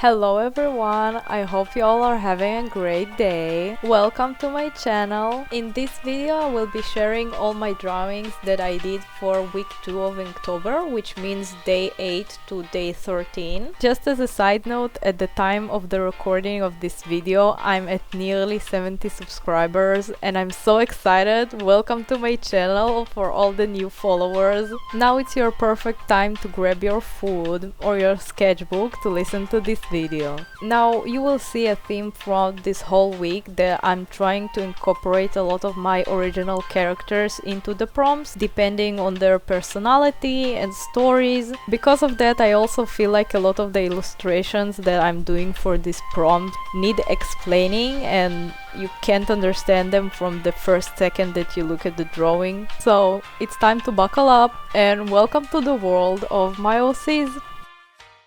Hello everyone, I hope you all are having a great day. Welcome to my channel. In this video I will be sharing all my drawings that I did for week 2 of Inktober, which means day 8 to day 13. Just as a side note, at the time of the recording of this video I'm at nearly 70 subscribers and I'm so excited. Welcome to my channel for all the new followers. Now it's your perfect time to grab your food or your sketchbook to listen to this video. Now you will see a theme throughout this whole week that I'm trying to incorporate a lot of my original characters into the prompts depending on their personality and stories. Because of that, I also feel like a lot of the illustrations that I'm doing for this prompt need explaining and you can't understand them from the first second that you look at the drawing. So it's time to buckle up and welcome to the world of my OCs.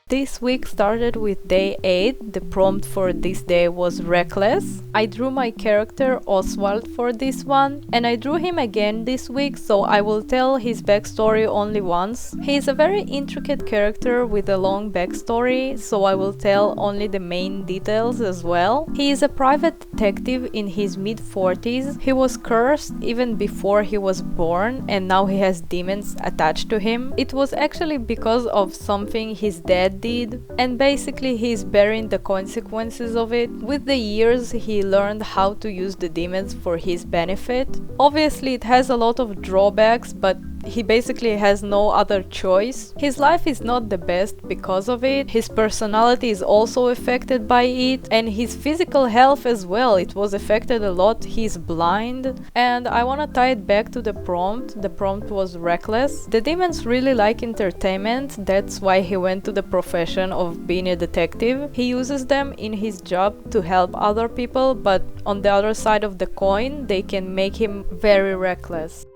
This week started with day 8. The prompt for this day was reckless. I drew my character Oswald for this one and I drew him again this week, so I will tell his backstory only once. He is a very intricate character with a long backstory, so I will tell only the main details as well. He is a private detective in his mid-40s. He was cursed even before he was born and now he has demons attached to him. It was actually because of something his dad did, and basically he's bearing the consequences of it. With the years he learned how to use the demons for his benefit. Obviously it has a lot of drawbacks, but he basically has no other choice. His life is not the best because of it. His personality is also affected by it, and his physical health as well. It was affected a lot. He's blind. And I want to tie it back to the prompt. The prompt was reckless. The demons really like entertainment. That's why he went to the profession of being a detective. He uses them in his job to help other people, but on the other side of the coin, they can make him very reckless.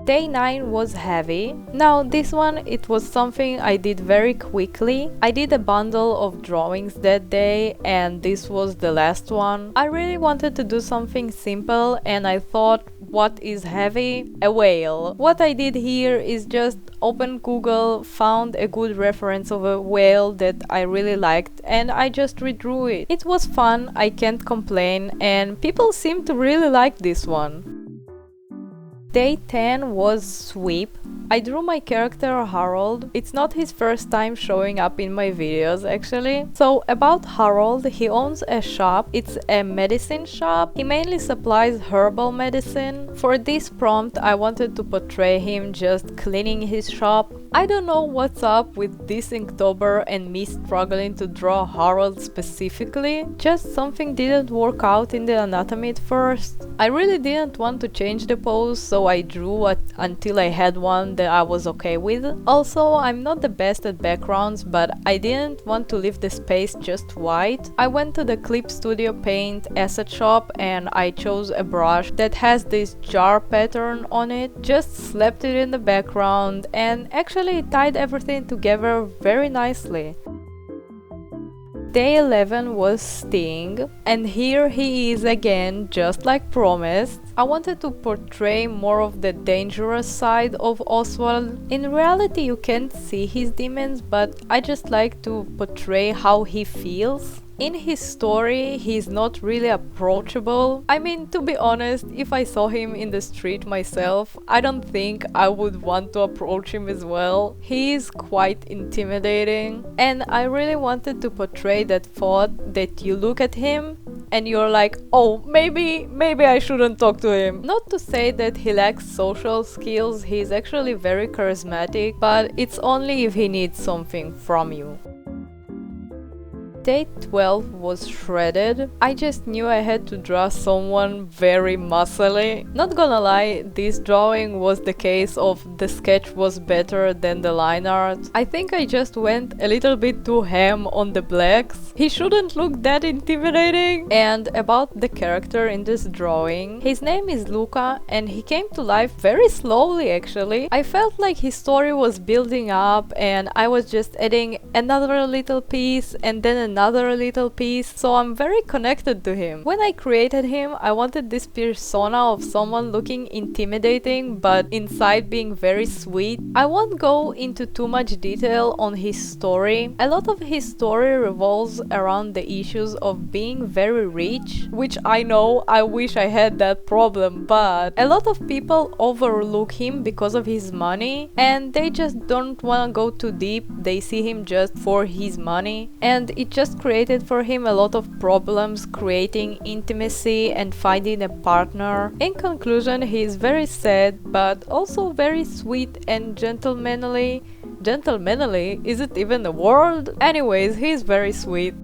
Day 9 was heavy. Now this one, it was something I did very quickly. I did a bundle of drawings that day and this was the last one. I really wanted to do something simple and I thought, what is heavy? A whale. What I did here is just open Google, found a good reference of a whale that I really liked and I just redrew it. It was fun, I can't complain, and people seem to really like this one. Day 10 was sweep. I drew my character Harold. It's not his first time showing up in my videos actually. So about Harold, he owns a shop. It's a medicine shop. He mainly supplies herbal medicine. For this prompt I wanted to portray him just cleaning his shop. I don't know what's up with this Inktober and me struggling to draw Harold specifically. Just something didn't work out in the anatomy at first. I really didn't want to change the pose, so I drew until I had one that I was okay with. Also, I'm not the best at backgrounds, but I didn't want to leave the space just white. I went to the Clip Studio Paint asset shop and I chose a brush that has this jar pattern on it. Just slapped it in the background and actually it tied everything together very nicely. Day 11 was Sting, and here he is again, just like promised. I wanted to portray more of the dangerous side of Oswald. In reality you can't see his demons, but I just like to portray how he feels. In his story, he's not really approachable. I mean, to be honest, if I saw him in the street myself, I don't think I would want to approach him as well. He is quite intimidating, and I really wanted to portray that thought that you look at him and you're like, oh, maybe I shouldn't talk to him. Not to say that he lacks social skills, he's actually very charismatic, but it's only if he needs something from you. Day 12 was shredded. I just knew I had to draw someone very muscly. Not gonna lie, this drawing was the case of the sketch was better than the line art. I think I just went a little bit too ham on the blacks. He shouldn't look that intimidating. And about the character in this drawing, his name is Luca and he came to life very slowly actually. I felt like his story was building up and I was just adding another little piece and then another little piece, so I'm very connected to him. When I created him, I wanted this persona of someone looking intimidating but inside being very sweet. I won't go into too much detail on his story. A lot of his story revolves around the issues of being very rich, which I know I wish I had that problem, but a lot of people overlook him because of his money and they just don't want to go too deep. They see him just for his money, and it just created for him a lot of problems creating intimacy and finding a partner. In conclusion, he is very sad but also very sweet and gentlemanly. Gentlemanly? Is it even a word? Anyways, he is very sweet.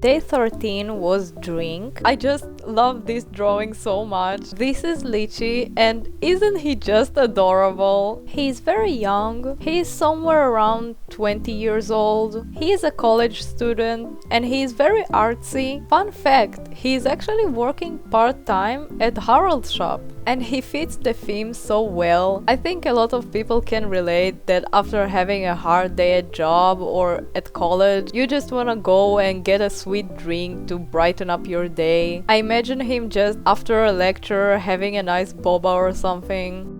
Day 13 was drink. I just love this drawing so much. This is Lychee, and isn't he just adorable? He is very young. He is somewhere around 20 years old. He is a college student and he is very artsy. Fun fact, he is actually working part-time at Harold's shop. And he fits the theme so well. I think a lot of people can relate that after having a hard day at job or at college, you just wanna go and get a sweet drink to brighten up your day. I imagine him just after a lecture having a nice boba or something.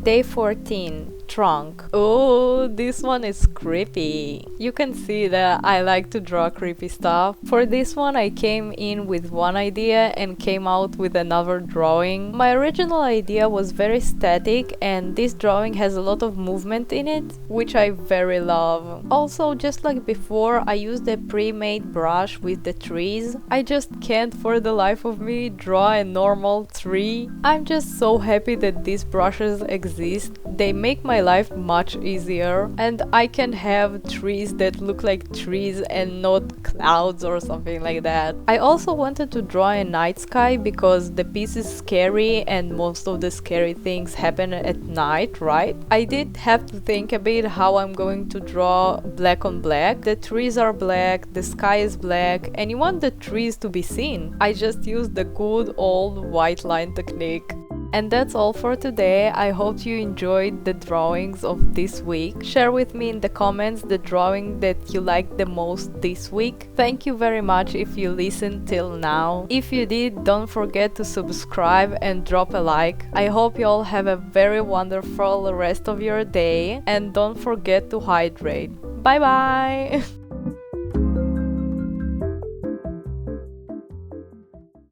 Day 14. Trunk. Oh, this one is creepy. You can see that I like to draw creepy stuff. For this one I came in with one idea and came out with another drawing. My original idea was very static and this drawing has a lot of movement in it, which I very love. Also, just like before, I used a pre-made brush with the trees. I just can't for the life of me draw a normal tree. I'm just so happy that these brushes exist. They make my life much easier and I can have trees that look like trees and not clouds or something like that. I also wanted to draw a night sky because the piece is scary and most of the scary things happen at night, right? I did have to think a bit how I'm going to draw black on black. The trees are black, the sky is black, and you want the trees to be seen. I just used the good old white line technique. And that's all for today. I hope you enjoyed the drawings of this week. Share with me in the comments the drawing that you liked the most this week. Thank you very much if you listened till now. If you did, don't forget to subscribe and drop a like. I hope you all have a very wonderful rest of your day and don't forget to hydrate. Bye bye!